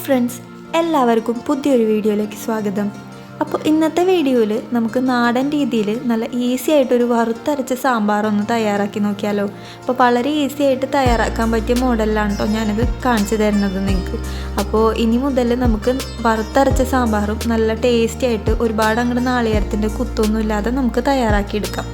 Friends, എല്ലാവർക്കും പുതിയൊരു വീഡിയോയിലേക്ക് സ്വാഗതം. അപ്പോൾ ഇന്നത്തെ വീഡിയോയിൽ നമുക്ക് നാടൻ രീതിയിൽ നല്ല ഈസി ആയിട്ടൊരു വറുത്തരച്ച സാമ്പാർ ഒന്ന് തയ്യാറാക്കി നോക്കിയാലോ. അപ്പോൾ വളരെ ഈസി ആയിട്ട് തയ്യാറാക്കാൻ പറ്റിയ മോഡലിലാണ് കേട്ടോ ഞാനിത് കാണിച്ചു തരുന്നത് നിങ്ങൾക്ക്. അപ്പോൾ ഇനി മുതൽ നമുക്ക് വറുത്തരച്ച സാമ്പാറും നല്ല ടേസ്റ്റി ആയിട്ട് ഒരുപാട് അങ്ങോട്ട് നാളികേരത്തിൻ്റെ കുത്തൊന്നും ഇല്ലാതെ നമുക്ക് തയ്യാറാക്കിയെടുക്കാം.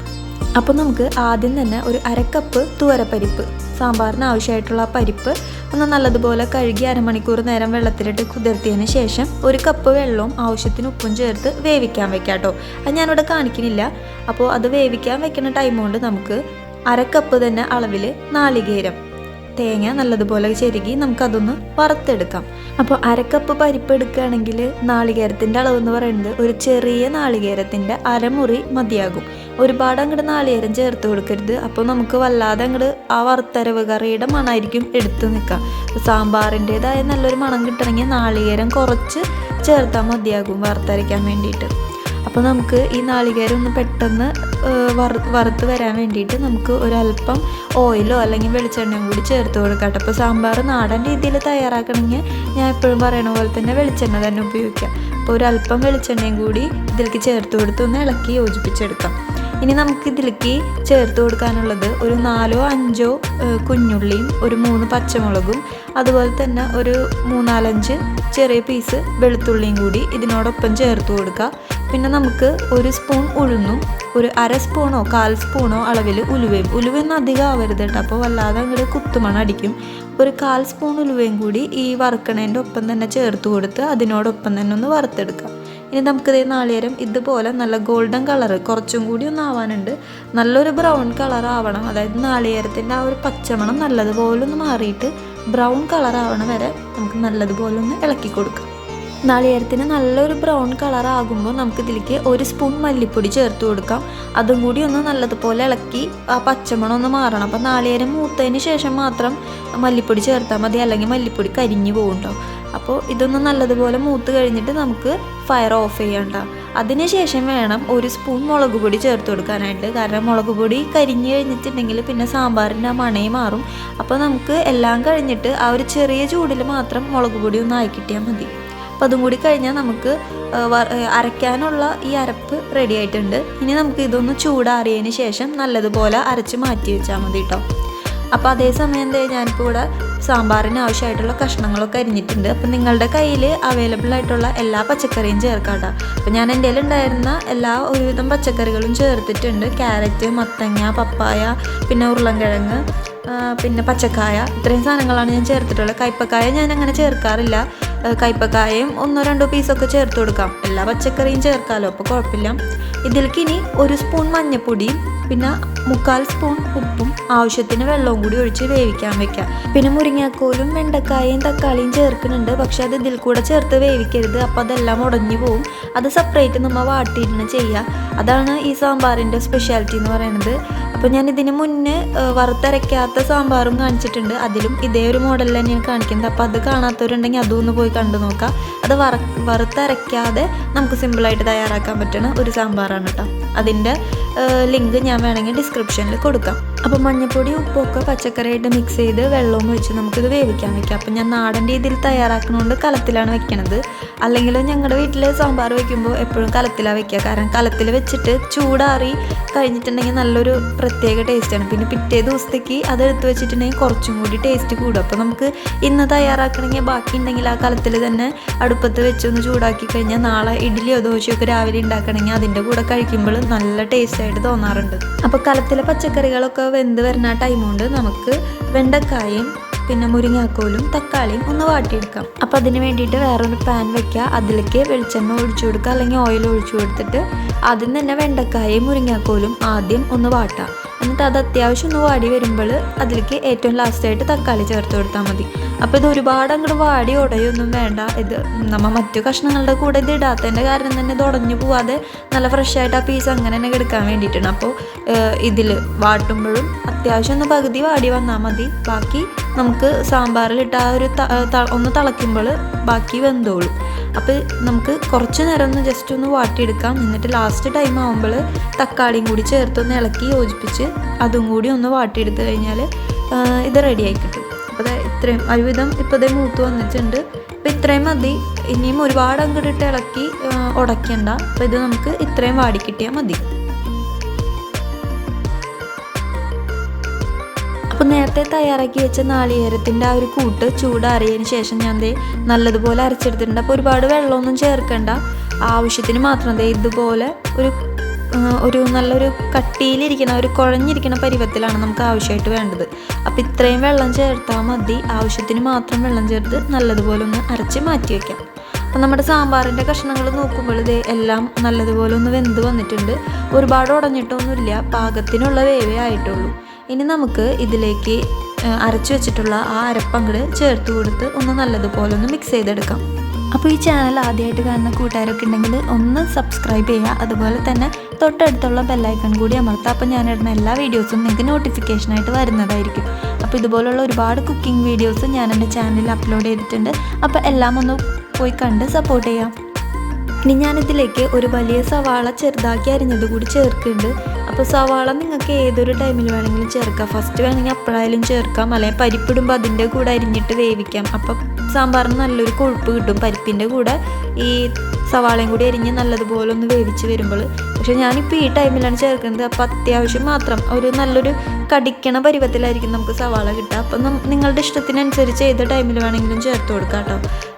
അപ്പോൾ നമുക്ക് ആദ്യം തന്നെ ഒരു അരക്കപ്പ് തുവരപ്പരിപ്പ്, സാമ്പാറിന് ആവശ്യമായിട്ടുള്ള പരിപ്പ് ഒന്ന് നല്ലതുപോലെ കഴുകി അരമണിക്കൂർ നേരം വെള്ളത്തിലിട്ട് കുതിർത്തിയതിന് ശേഷം ഒരു കപ്പ് വെള്ളവും ആവശ്യത്തിന് ഉപ്പും ചേർത്ത് വേവിക്കാൻ വെക്കാം കേട്ടോ. അത് ഞാനിവിടെ കാണിക്കുന്നില്ല. അപ്പോൾ അത് വേവിക്കാൻ വെക്കുന്ന ടൈം കൊണ്ട് നമുക്ക് അരക്കപ്പ് തന്നെ അളവിൽ നാളികേരം, തേങ്ങ നല്ലതുപോലെ ചെരുകി നമുക്കതൊന്ന് വറുത്തെടുക്കാം. അപ്പോൾ അരക്കപ്പ് പരിപ്പ് എടുക്കുകയാണെങ്കിൽ നാളികേരത്തിൻ്റെ അളവെന്ന് പറയുന്നത് ഒരു ചെറിയ നാളികേരത്തിൻ്റെ അരമുറി മതിയാകും. ഒരുപാട് അങ്ങോട്ട് നാളികേരം ചേർത്ത് കൊടുക്കരുത്. അപ്പോൾ നമുക്ക് വല്ലാതെ അങ്ങോട്ട് ആ വറുത്തരവ് കറിയുടെ മണമായിരിക്കും എടുത്ത് നിൽക്കുക. സാമ്പാറിൻ്റേതായ നല്ലൊരു മണം കിട്ടണമെങ്കിൽ നാളികേരം കുറച്ച് ചേർത്താൽ മതിയാകും വറുത്തരയ്ക്കാൻ വേണ്ടിയിട്ട്. അപ്പോൾ നമുക്ക് ഈ നാളികേരം ഒന്ന് പെട്ടെന്ന് വറുത്ത് വരാൻ വേണ്ടിയിട്ട് നമുക്ക് ഒരല്പം ഓയിലോ അല്ലെങ്കിൽ വെളിച്ചെണ്ണയും കൂടി ചേർത്ത് കൊടുക്കാം. അപ്പോൾ സാമ്പാർ നാടൻ രീതിയിൽ തയ്യാറാക്കണമെങ്കിൽ ഞാൻ എപ്പോഴും പറയണ പോലെ തന്നെ വെളിച്ചെണ്ണ തന്നെ ഉപയോഗിക്കാം. അപ്പോൾ ഒരല്പം വെളിച്ചെണ്ണയും കൂടി ഇതിലേക്ക് ചേർത്ത് കൊടുത്ത് ഒന്ന് ഇളക്കി യോജിപ്പിച്ചെടുക്കാം. ഇനി നമുക്ക് ഇതിലേക്ക് ചേർത്ത് കൊടുക്കാനുള്ളത് ഒരു 4-5 കുഞ്ഞുള്ളിയും ഒരു 3 പച്ചമുളകും അതുപോലെ തന്നെ ഒരു 3-4 ചെറിയ പീസ് വെളുത്തുള്ളിയും കൂടി ഇതിനോടൊപ്പം ചേർത്ത് കൊടുക്കുക. പിന്നെ നമുക്ക് ഒരു സ്പൂൺ ഉഴുന്നും ഒരു 1/2 സ്പൂണോ 1/4 സ്പൂണോ അളവിൽ ഉലുവയൊന്നും അധികം ആവരുത് കേട്ടോ. അപ്പോൾ വല്ലാതെ അങ്ങോട്ട് കുത്തുമണം അടിക്കും. ഒരു 1/4 സ്പൂൺ ഉലുവയും കൂടി ഈ വറുക്കണേൻ്റെ ഒപ്പം തന്നെ ചേർത്ത് കൊടുത്ത് അതിനോടൊപ്പം തന്നെ ഒന്ന് വറുത്തെടുക്കാം. ഇനി നമുക്കിതേ നാളികേരം ഇതുപോലെ നല്ല ഗോൾഡൻ കളറ് കുറച്ചും കൂടി ഒന്ന് ആവാനുണ്ട്. നല്ലൊരു ബ്രൗൺ കളർ ആവണം. അതായത് നാളികേരത്തിൻ്റെ ആ ഒരു പച്ചമണം നല്ലതുപോലെ ഒന്ന് മാറിയിട്ട് ബ്രൗൺ കളർ ആവണ വരെ നമുക്ക് നല്ലതുപോലെ ഒന്ന് ഇളക്കി കൊടുക്കാം. നാളികേരത്തിന് നല്ലൊരു ബ്രൗൺ കളർ ആകുമ്പോൾ നമുക്കിതിലേക്ക് 1 സ്പൂൺ മല്ലിപ്പൊടി ചേർത്ത് കൊടുക്കാം. അതും കൂടി ഒന്ന് നല്ലതുപോലെ ഇളക്കി ആ പച്ചമണം ഒന്ന് മാറണം. അപ്പോൾ നാളികേരം മൂത്തതിന് ശേഷം മാത്രം മല്ലിപ്പൊടി ചേർത്താൽ മതി, അല്ലെങ്കിൽ മല്ലിപ്പൊടി കരിഞ്ഞു പോകുന്നുണ്ടോ. അപ്പോൾ ഇതൊന്ന് നല്ലതുപോലെ മൂത്ത് കഴിഞ്ഞിട്ട് നമുക്ക് ഫയർ ഓഫ് ചെയ്യണ്ട. അതിനുശേഷം വേണം 1 സ്പൂൺ മുളക് പൊടി ചേർത്ത് കൊടുക്കാനായിട്ട്. കാരണം മുളക് പൊടി കരിഞ്ഞ് കഴിഞ്ഞിട്ടുണ്ടെങ്കിൽ പിന്നെ സാമ്പാറിൻ്റെ ആ മണേ മാറും. അപ്പോൾ നമുക്ക് എല്ലാം കഴിഞ്ഞിട്ട് ആ ഒരു ചെറിയ ചൂടിൽ മാത്രം മുളക് പൊടി ഒന്ന് ആയി കിട്ടിയാൽ മതി. അപ്പോൾ അതും കൂടി കഴിഞ്ഞാൽ നമുക്ക് അരയ്ക്കാനുള്ള ഈ അരപ്പ് റെഡി ആയിട്ടുണ്ട്. ഇനി നമുക്ക് ഇതൊന്ന് ചൂടാറിയതിന് ശേഷം നല്ലതുപോലെ അരച്ച് മാറ്റി വെച്ചാൽ മതി കേട്ടോ. അപ്പോൾ അതേസമയം ഞാനിപ്പോൾ ഇവിടെ സാമ്പാറിന് ആവശ്യമായിട്ടുള്ള കഷ്ണങ്ങളൊക്കെ അരിഞ്ഞിട്ടുണ്ട്. അപ്പോൾ നിങ്ങളുടെ കയ്യിൽ അവൈലബിൾ ആയിട്ടുള്ള എല്ലാ പച്ചക്കറിയും ചേർക്കാം കേട്ടോ. അപ്പോൾ ഞാൻ എൻ്റെ ഉണ്ടായിരുന്ന ഒരുവിധം പച്ചക്കറികളും ചേർത്തിട്ടുണ്ട്. ക്യാരറ്റ്, മത്തങ്ങ, പപ്പായ, പിന്നെ ഉരുളൻകിഴങ്ങ്, പിന്നെ പച്ചക്കായ, ഇത്രയും സാധനങ്ങളാണ് ഞാൻ ചേർത്തിട്ടുള്ളത്. കയ്പക്കായ ഞാൻ അങ്ങനെ ചേർക്കാറില്ല. കയ്പക്കായയും 1-2 പീസൊക്കെ ചേർത്ത് കൊടുക്കാം. എല്ലാ പച്ചക്കറിയും ചേർക്കാമല്ലോ, അപ്പോൾ കുഴപ്പമില്ല. ഇതിലേക്ക് ഇനി 1 സ്പൂൺ മഞ്ഞൾപ്പൊടിയും പിന്നെ 1/4 സ്പൂൺ ഉപ്പും ആവശ്യത്തിന് വെള്ളവും കൂടി ഒഴിച്ച് വേവിക്കാൻ വെക്കാം. പിന്നെ മുരിങ്ങാക്കോലും വെണ്ടക്കായയും തക്കാളിയും ചേർക്കുന്നുണ്ട്. പക്ഷെ അത് ഇതിൽ കൂടെ ചേർത്ത് വേവിക്കരുത്. അപ്പോൾ അതെല്ലാം ഉടഞ്ഞു പോവും. അത് സെപ്പറേറ്റ് നമ്മൾ വാട്ടിയിരുന്ന് ചെയ്യുക. അതാണ് ഈ സാമ്പാറിൻ്റെ സ്പെഷ്യാലിറ്റി എന്ന് പറയുന്നത്. അപ്പോൾ ഞാൻ ഇതിന് മുന്നേ വറുത്തരയ്ക്കാത്ത സാമ്പാറും കാണിച്ചിട്ടുണ്ട്. അതിലും ഇതേ ഒരു മോഡലിൽ തന്നെയാണ് കാണിക്കുന്നത്. അപ്പോൾ അത് കാണാത്തവരുണ്ടെങ്കിൽ അതൊന്ന് പോയി കണ്ടു നോക്കാം. അത് വറുത്തരയ്ക്കാതെ നമുക്ക് സിമ്പിളായിട്ട് തയ്യാറാക്കാൻ പറ്റുന്ന ഒരു സാമ്പാറാണ് കേട്ടോ. അതിൻ്റെ ലിങ്ക് ഞാൻ വേണമെങ്കിൽ ഡിസ്ക്രിപ്ഷനിൽ കൊടുക്കാം. അപ്പോൾ മഞ്ഞൾപ്പൊടി ഉപ്പൊക്കെ പച്ചക്കറിയായിട്ട് മിക്സ് ചെയ്ത് വെള്ളവും വെച്ച് നമുക്കിത് വേവിക്കാൻ വെക്കാം. അപ്പോൾ ഞാൻ നാടൻ രീതിയിൽ തയ്യാറാക്കുന്നതുകൊണ്ട് കലത്തിലാണ് വെക്കണത്. അല്ലെങ്കിൽ ഞങ്ങളുടെ വീട്ടിൽ സാമ്പാർ വയ്ക്കുമ്പോൾ എപ്പോഴും കലത്തിലാണ് വെക്കുക. കാരണം കലത്തിൽ വെച്ചിട്ട് ചൂടാറി കഴിഞ്ഞിട്ടുണ്ടെങ്കിൽ നല്ലൊരു പ്രത്യേക ടേസ്റ്റാണ്. പിന്നെ പിറ്റേ ദിവസത്തേക്ക് അത് എടുത്ത് വെച്ചിട്ടുണ്ടെങ്കിൽ കുറച്ചും കൂടി ടേസ്റ്റ് കൂടും. അപ്പോൾ നമുക്ക് ഇന്ന് തയ്യാറാക്കണമെങ്കിൽ ബാക്കി ഉണ്ടെങ്കിൽ ആ കലത്തിൽ തന്നെ അടുപ്പത്ത് വെച്ചൊന്ന് ചൂടാക്കി കഴിഞ്ഞാൽ നാളെ ഇഡ്ഡലിയോ ദോശയോ ഒക്കെ രാവിലെ ഉണ്ടാക്കണമെങ്കിൽ അതിൻ്റെ കൂടെ കഴിക്കുമ്പോൾ നല്ല ടേസ്റ്റായിട്ട് തോന്നാറുണ്ട്. അപ്പോൾ കലത്തിലെ പച്ചക്കറികളൊക്കെ വെന്ത് വരുന്ന ടൈം കൊണ്ട് നമുക്ക് വെണ്ടക്കായും പിന്നെ മുരിങ്ങാക്കോലും തക്കാളിയും ഒന്ന് വാട്ടിയെടുക്കാം. അപ്പോൾ അതിന് വേണ്ടിയിട്ട് വേറൊരു പാൻ വെക്കുക. അതിലേക്ക് വെളിച്ചെണ്ണ ഒഴിച്ചു കൊടുക്കുക, അല്ലെങ്കിൽ ഓയിൽ ഒഴിച്ചു കൊടുത്തിട്ട് ആദ്യം തന്നെ വെണ്ടക്കായും മുരിങ്ങാക്കോലും ആദ്യം ഒന്ന് വാട്ടാം. എന്നിട്ട് അത് അത്യാവശ്യം ഒന്ന് വാടി വരുമ്പോൾ അതിലേക്ക് ഏറ്റവും ലാസ്റ്റായിട്ട് തക്കാളി ചേർത്ത് കൊടുത്താൽ മതി. അപ്പോൾ ഇത് ഒരുപാട് അങ്ങോട്ട് വാടി ഉടയൊന്നും വേണ്ട. ഇത് നമ്മൾ മറ്റു കഷ്ണങ്ങളുടെ കൂടെ ഇത് ഇടാത്തതിൻ്റെ കാരണം തന്നെ ഇത് ഉടഞ്ഞു പോവാതെ നല്ല ഫ്രഷായിട്ട് ആ പീസ് അങ്ങനെ തന്നെ എടുക്കാൻ വേണ്ടിയിട്ടാണ്. അപ്പോൾ ഇതിൽ വാട്ടുമ്പോഴും അത്യാവശ്യം ഒന്ന് പകുതി വാടി വന്നാൽ മതി. ബാക്കി നമുക്ക് സാമ്പാറിലിട്ട് ആ ഒരു ഒന്ന് തിളയ്ക്കുമ്പോൾ ബാക്കി വെന്തോളും. അപ്പോൾ നമുക്ക് കുറച്ച് നേരം ഒന്ന് ജസ്റ്റ് ഒന്ന് വാട്ടിയെടുക്കാം. എന്നിട്ട് ലാസ്റ്റ് ടൈം ആകുമ്പോൾ തക്കാളിയും കൂടി ചേർത്തൊന്ന് ഇളക്കി യോജിപ്പിച്ച് അതും കൂടി ഒന്ന് വാട്ടിയെടുത്ത് കഴിഞ്ഞാൽ ഇത് റെഡിയായി കിട്ടും. അപ്പോൾ ഇത്രയും ഒരുവിധം ഇപ്പോൾ മൂത്ത് വന്നിട്ടുണ്ട്. അപ്പോൾ ഇത്രയും മതി. ഇനിയും ഒരുപാട് അങ്ങോട്ട് ഇളക്കി ഉടയ്ക്കണ്ട. അപ്പോൾ ഇത് നമുക്ക് ഇത്രയും വാടിക്കിട്ടിയാൽ മതി. അപ്പോൾ നേരത്തെ തയ്യാറാക്കി വെച്ച നാളികേരത്തിൻ്റെ ആ ഒരു കൂട്ട് ചൂടാറിയതിന് ശേഷം ഞാൻ നല്ലതുപോലെ അരച്ചെടുത്തിട്ടുണ്ട്. അപ്പോൾ ഒരുപാട് വെള്ളമൊന്നും ചേർക്കണ്ട, ആവശ്യത്തിന് മാത്രം ഇതുപോലെ ഒരു നല്ലൊരു കട്ടിയിലിരിക്കുന്ന ഒരു കുഴഞ്ഞിരിക്കുന്ന പരുവത്തിലാണ് നമുക്ക് ആവശ്യമായിട്ട് വേണ്ടത്. അപ്പോൾ ഇത്രയും വെള്ളം ചേർത്താൽ മതി. ആവശ്യത്തിന് മാത്രം വെള്ളം ചേർത്ത് നല്ലതുപോലെ ഒന്ന് അരച്ച് മാറ്റി വയ്ക്കാം. അപ്പോൾ നമ്മുടെ സാമ്പാറിൻ്റെ കഷ്ണങ്ങൾ നോക്കുമ്പോൾ എല്ലാം നല്ലതുപോലെ ഒന്ന് വെന്ത് വന്നിട്ടുണ്ട്. ഒരുപാട് ഉടഞ്ഞിട്ടൊന്നുമില്ല, പാകത്തിനുള്ള വേവേ ആയിട്ടുള്ളൂ. ഇനി നമുക്ക് ഇതിലേക്ക് അരച്ചു വെച്ചിട്ടുള്ള ആ അരപ്പങ്ങട് ചേർത്ത് കൊടുത്ത് ഒന്ന് നല്ലതുപോലെ ഒന്ന് മിക്സ് ചെയ്തെടുക്കാം. അപ്പോൾ ഈ ചാനൽ ആദ്യമായിട്ട് കാണുന്ന കൂട്ടുകാരൊക്കെ ഉണ്ടെങ്കിൽ ഒന്ന് സബ്സ്ക്രൈബ് ചെയ്യുക. അതുപോലെ തന്നെ തൊട്ടടുത്തുള്ള ബെല്ലൈക്കൺ കൂടി അമർത്തുക. അപ്പോൾ ഞാനിടുന്ന എല്ലാ വീഡിയോസും നിങ്ങൾക്ക് നോട്ടിഫിക്കേഷനായിട്ട് വരുന്നതായിരിക്കും. അപ്പോൾ ഇതുപോലുള്ള ഒരുപാട് കുക്കിംഗ് വീഡിയോസ് ഞാൻ എൻ്റെ ചാനലിൽ അപ്ലോഡ് ചെയ്തിട്ടുണ്ട്. അപ്പോൾ എല്ലാം ഒന്ന് പോയി കണ്ട് സപ്പോർട്ട് ചെയ്യാം. ഇനി ഞാനിതിലേക്ക് ഒരു വലിയ സവാള ചെറുതാക്കി അരിഞ്ഞത് കൂടി ചേർക്കുന്നുണ്ട്. അപ്പോൾ സവാള നിങ്ങൾക്ക് ഏതൊരു ടൈമിൽ വേണമെങ്കിലും ചേർക്കാം. ഫസ്റ്റ് വേണമെങ്കിൽ അപ്പോഴായാലും ചേർക്കാം, അല്ലെങ്കിൽ പരിപ്പിടുമ്പോൾ അതിൻ്റെ കൂടെ അരിഞ്ഞിട്ട് വേവിക്കാം. അപ്പം സാമ്പാറിന് നല്ലൊരു കൊഴുപ്പ് കിട്ടും. പരിപ്പിൻ്റെ കൂടെ ഈ സവാളയും കൂടി അരിഞ്ഞ് നല്ലതുപോലെ ഒന്ന് വേവിച്ച് വരുമ്പോൾ. പക്ഷേ ഞാനിപ്പോൾ ഈ ടൈമിലാണ് ചേർക്കുന്നത്. അപ്പോൾ അത്യാവശ്യം മാത്രം നല്ലൊരു കടിക്കണ പരുവത്തിലായിരിക്കും നമുക്ക് സവാള കിട്ടുക. അപ്പം നിങ്ങളുടെ ഇഷ്ടത്തിനനുസരിച്ച് ഏത് ടൈമിൽ വേണമെങ്കിലും ചേർത്ത് കൊടുക്കാം കേട്ടോ.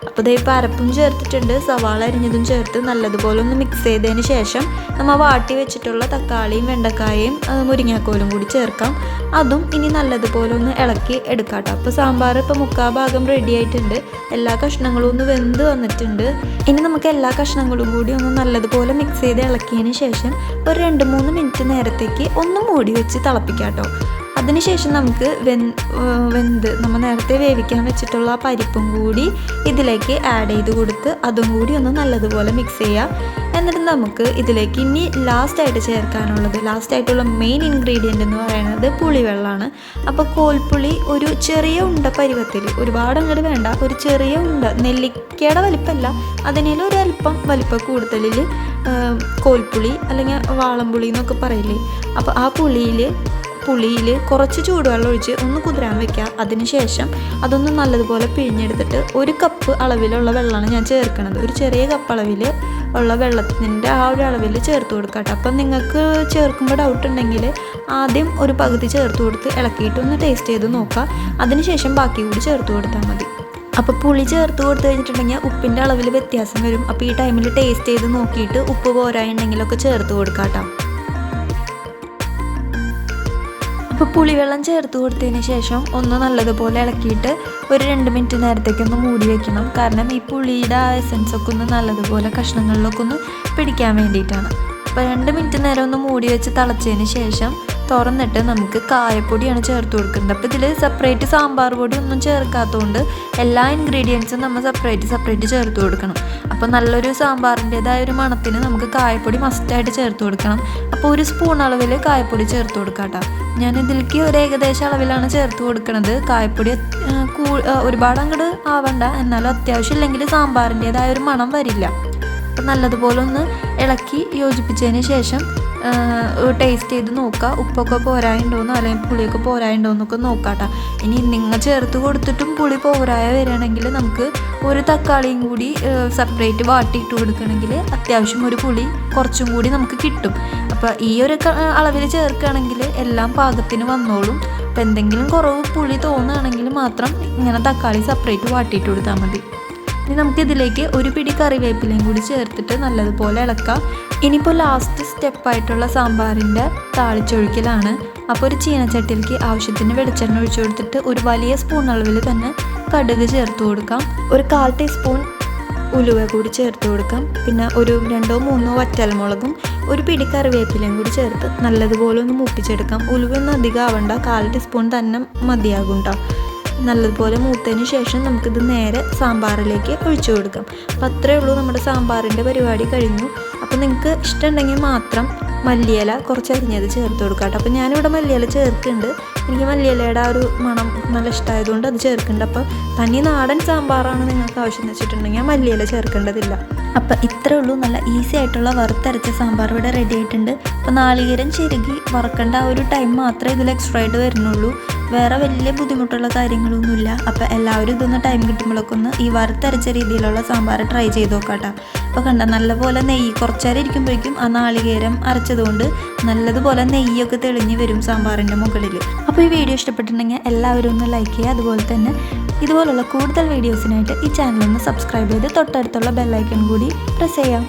അപ്പോൾ ഇപ്പോൾ അരപ്പും ചേർത്തിട്ടുണ്ട്, സവാള അരിഞ്ഞതും ചേർത്ത് നല്ലതുപോലെ ഒന്ന് മിക്സ് ചെയ്തതിന് ശേഷം നമ്മൾ വാട്ടി വെച്ചിട്ടുള്ള തക്കാളിയും വെണ്ടക്കായയും മുരിങ്ങാക്കോലും കൂടി ചേർക്കാം. അതും ഇനി നല്ലതുപോലെ ഒന്ന് ഇളക്കി എടുക്കാം കേട്ടോ. അപ്പോൾ സാമ്പാർ ഇപ്പോൾ 3/4 ഭാഗം റെഡി ആയിട്ടുണ്ട്. എല്ലാ കഷ്ണങ്ങളും ഒന്ന് വെന്ത് വന്നിട്ടുണ്ട്. ഇനി നമുക്ക് എല്ലാ കഷ്ണങ്ങളും കൂടി ഒന്ന് നല്ലതുപോലെ മിക്സ് ചെയ്ത് ഇളക്കിയതിന് ശേഷം ഒരു 2-3 മിനിറ്റ് നേരത്തേക്ക് ഒന്ന് മൂടി വെച്ച് തിളപ്പിക്കാം കേട്ടോ. അതിനുശേഷം നമുക്ക് വെന്ത് നമ്മൾ നേരത്തെ വേവിക്കാൻ വെച്ചിട്ടുള്ള ആ പരിപ്പും കൂടി ഇതിലേക്ക് ആഡ് ചെയ്ത് കൊടുത്ത് അതും കൂടി ഒന്ന് നല്ലതുപോലെ മിക്സ് ചെയ്യുക. എന്നിട്ട് നമുക്ക് ഇതിലേക്ക് ഇനി ലാസ്റ്റായിട്ട് ചേർക്കാനുള്ളത്, ലാസ്റ്റായിട്ടുള്ള മെയിൻ ഇൻഗ്രീഡിയൻ്റ് എന്ന് പറയുന്നത് പുളിവെള്ളമാണ്. അപ്പോൾ കോൽപ്പുളി ഒരു ചെറിയ ഉണ്ട പരുവത്തിൽ, ഒരുപാട് അങ്ങോട്ട് വേണ്ട, ഒരു ചെറിയ ഉണ്ട, നെല്ലിക്കയുടെ വലിപ്പമല്ല, അതിനേലും ഒരു അല്പം വലിപ്പം കൂടുതലിൽ കോൽപ്പുളി അല്ലെങ്കിൽ വാളംപുളി എന്നൊക്കെ പറയില്ലേ. അപ്പോൾ ആ പുളിയിൽ കുറച്ച് ചൂടുവെള്ളം ഒഴിച്ച് ഒന്ന് കുതിരാൻ വയ്ക്കുക. അതിനുശേഷം അതൊന്ന് നല്ലതുപോലെ പിഴിഞ്ഞെടുത്തിട്ട് 1 കപ്പ് അളവിലുള്ള വെള്ളമാണ് ഞാൻ ചേർക്കുന്നത്. ഒരു ചെറിയ കപ്പ് അളവിൽ ഉള്ള വെള്ളത്തിൻ്റെ ആ ഒരു അളവിൽ ചേർത്ത് കൊടുക്കുക കേട്ടോ. അപ്പം നിങ്ങൾക്ക് ചേർക്കുമ്പോൾ ഡൗട്ട് ഉണ്ടെങ്കിൽ ആദ്യം ഒരു പകുതി ചേർത്ത് കൊടുത്ത് ഇളക്കിയിട്ട് ഒന്ന് ടേസ്റ്റ് ചെയ്ത് നോക്കുക. അതിനുശേഷം ബാക്കി കൂടി ചേർത്ത് കൊടുത്താൽ മതി. അപ്പോൾ പുളി ചേർത്ത് കൊടുത്തു കഴിഞ്ഞിട്ടുണ്ടെങ്കിൽ ഉപ്പിൻ്റെ അളവിൽ വ്യത്യാസം വരും. അപ്പോൾ ഈ ടൈമിൽ ടേസ്റ്റ് ചെയ്ത് നോക്കിയിട്ട് ഉപ്പ് പോരായുണ്ടെങ്കിലൊക്കെ ചേർത്ത് കൊടുക്കാം കേട്ടോ. അപ്പോൾ പുളിവെള്ളം ചേർത്ത് കൊടുത്തതിന് ശേഷം ഒന്ന് നല്ലതുപോലെ ഇളക്കിയിട്ട് ഒരു 2 മിനിറ്റ് നേരത്തേക്കൊന്ന് മൂടി വയ്ക്കണം. കാരണം ഈ പുളിയുടെ ആ എസൻസൊക്കെ ഒന്ന് നല്ലതുപോലെ കഷ്ണങ്ങളിലൊക്കെ ഒന്ന് പിടിക്കാൻ വേണ്ടിയിട്ടാണ്. അപ്പോൾ 2 മിനിറ്റ് നേരം ഒന്ന് മൂടി വെച്ച് തിളച്ചതിന് ശേഷം തുറന്നിട്ട് നമുക്ക് കായപ്പൊടിയാണ് ചേർത്ത് കൊടുക്കുന്നത്. അപ്പോൾ ഇതിൽ സെപ്പറേറ്റ് സാമ്പാർ പൊടി ഒന്നും ചേർക്കാത്തതുകൊണ്ട് എല്ലാ ഇൻഗ്രീഡിയൻസും നമ്മൾ സെപ്പറേറ്റ് ചേർത്ത് കൊടുക്കണം. അപ്പോൾ നല്ലൊരു സാമ്പാറിൻ്റേതായ ഒരു മണത്തിന് നമുക്ക് കായപ്പൊടി മസ്റ്റായിട്ട് ചേർത്ത് കൊടുക്കണം. അപ്പോൾ 1 സ്പൂൺ അളവിൽ കായപ്പൊടി ചേർത്ത് കൊടുക്കാം കേട്ടോ. ഞാൻ ഇതിലേക്ക് ഒരു ഏകദേശം അളവിലാണ് ചേർത്ത് കൊടുക്കുന്നത്. കായപ്പൊടി ഒരുപാട് അങ്ങോട്ട് ആവണ്ട, എന്നാലും അത്യാവശ്യം ഇല്ലെങ്കിൽ സാമ്പാറിൻ്റേതായ ഒരു മണം വരില്ല. അപ്പം നല്ലതുപോലെ ഒന്ന് ഇളക്കി യോജിപ്പിച്ചതിന് ശേഷം ടേസ്റ്റ് ചെയ്ത് നോക്കുക. ഉപ്പൊക്കെ പോരായുണ്ടോയെന്നോ അല്ലെങ്കിൽ പുളിയൊക്കെ പോരായുണ്ടോയെന്നൊക്കെ നോക്കാട്ടോ. ഇനി നിങ്ങൾ ചേർത്ത് കൊടുത്തിട്ടും പുളി പോരായ വരികയാണെങ്കിൽ നമുക്ക് ഒരു തക്കാളിയും കൂടി സെപ്പറേറ്റ് വാട്ടിയിട്ട് കൊടുക്കണമെങ്കിൽ അത്യാവശ്യം ഒരു പുളി കുറച്ചും കൂടി നമുക്ക് കിട്ടും. അപ്പോൾ ഈ ഒരു അളവിൽ ചേർക്കുകയാണെങ്കിൽ എല്ലാം പാകത്തിന് വന്നോളും. അപ്പോൾ എന്തെങ്കിലും കുറവ് പുളി തോന്നുകയാണെങ്കിൽ മാത്രം ഇങ്ങനെ തക്കാളി സെപ്പറേറ്റ് വാട്ടിയിട്ട് കൊടുത്താൽ മതി. ഇനി നമുക്കിതിലേക്ക് ഒരു പിടി കറിവേപ്പിലയും കൂടി ചേർത്തിട്ട് നല്ലതുപോലെ ഇളക്കാം. ഇനിയിപ്പോൾ ലാസ്റ്റ് സ്റ്റെപ്പായിട്ടുള്ള സാമ്പാറിൻ്റെ താളിച്ചൊഴിക്കലാണ്. അപ്പോൾ ഒരു ചീനച്ചട്ടിയിലേക്ക് ആവശ്യത്തിന് വെളിച്ചെണ്ണ ഒഴിച്ചു കൊടുത്തിട്ട് ഒരു വലിയ സ്പൂൺ അളവിൽ തന്നെ കടുക് ചേർത്ത് കൊടുക്കാം. ഒരു 1/4 ടീസ്പൂൺ ഉലുവ കൂടി ചേർത്ത് കൊടുക്കാം. പിന്നെ ഒരു 2-3 വറ്റൽമുളകും ഒരു പിടി കറിവേപ്പിലയും കൂടി ചേർത്ത് നല്ലതുപോലെ ഒന്ന് മൂപ്പിച്ചെടുക്കാം. ഉലുവൊന്നും അധികം ആവണ്ട, 1/4 ടീസ്പൂൺ തന്നെ മതിയാകും കേട്ടോ. നല്ലതുപോലെ മൂത്തതിന് ശേഷം നമുക്കിത് നേരെ സാമ്പാറിലേക്ക് ഒഴിച്ചു കൊടുക്കാം. അപ്പോൾ അത്രയേ ഉള്ളൂ, നമ്മുടെ സാമ്പാറിൻ്റെ പരിപാടി കഴിഞ്ഞു. അപ്പോൾ നിങ്ങൾക്ക് ഇഷ്ടമുണ്ടെങ്കിൽ മാത്രം മല്ലിയില കുറച്ച് അരിഞ്ഞത് ചേർത്ത് കൊടുക്കാം കേട്ടോ. അപ്പോൾ ഞാനിവിടെ മല്ലിയില ചേർക്കുന്നുണ്ട്. എനിക്ക് മല്ലിയിലയുടെ ആ ഒരു മണം നല്ല ഇഷ്ടമായതുകൊണ്ട് അത് ചേർക്കുന്നുണ്ട്. അപ്പോൾ തനി നാടൻ സാമ്പാറാണ് നിങ്ങൾക്ക് ആവശ്യം എന്ന് വെച്ചിട്ടുണ്ടെങ്കിൽ മല്ലിയില ചേർക്കേണ്ടതില്ല. അപ്പോൾ ഇത്രയേ ഉള്ളൂ, നല്ല ഈസി ആയിട്ടുള്ള വറുത്തരച്ച സാമ്പാർ ഇവിടെ റെഡി ആയിട്ടുണ്ട്. അപ്പോൾ നാളികേരം ചിരകി വറക്കേണ്ട ആ ഒരു ടൈം മാത്രമേ ഇതിൽ എക്സ്ട്രാ ആയിട്ട് വരുന്നുള്ളൂ. വേറെ വലിയ ബുദ്ധിമുട്ടുള്ള കാര്യങ്ങളൊന്നുമില്ല. അപ്പോൾ എല്ലാവരും ഇതൊന്ന് ടൈം കിട്ടുമ്പോഴൊക്കെ ഒന്ന് ഈ വറുത്തരച്ച രീതിയിലുള്ള സാമ്പാർ ട്രൈ ചെയ്ത് നോക്കാട്ടോ. അപ്പോൾ കണ്ട നല്ലപോലെ നെയ്യ് കുറച്ചേരം ഇരിക്കുമ്പോഴേക്കും ആ നാളികേരം അരച്ചതുകൊണ്ട് നല്ലതുപോലെ നെയ്യൊക്കെ തെളിഞ്ഞ് വരും സാമ്പാറിൻ്റെ മുകളിൽ. അപ്പോൾ ഈ വീഡിയോ ഇഷ്ടപ്പെട്ടിട്ടുണ്ടെങ്കിൽ എല്ലാവരും ഒന്ന് ലൈക്ക് ചെയ്യുക. അതുപോലെ തന്നെ ഇതുപോലുള്ള കൂടുതൽ വീഡിയോസിനായിട്ട് ഈ ചാനൽ ഒന്ന് സബ്സ്ക്രൈബ് ചെയ്ത് തൊട്ടടുത്തുള്ള ബെല്ലൈക്കൺ കൂടി പ്രസ് ചെയ്യാം.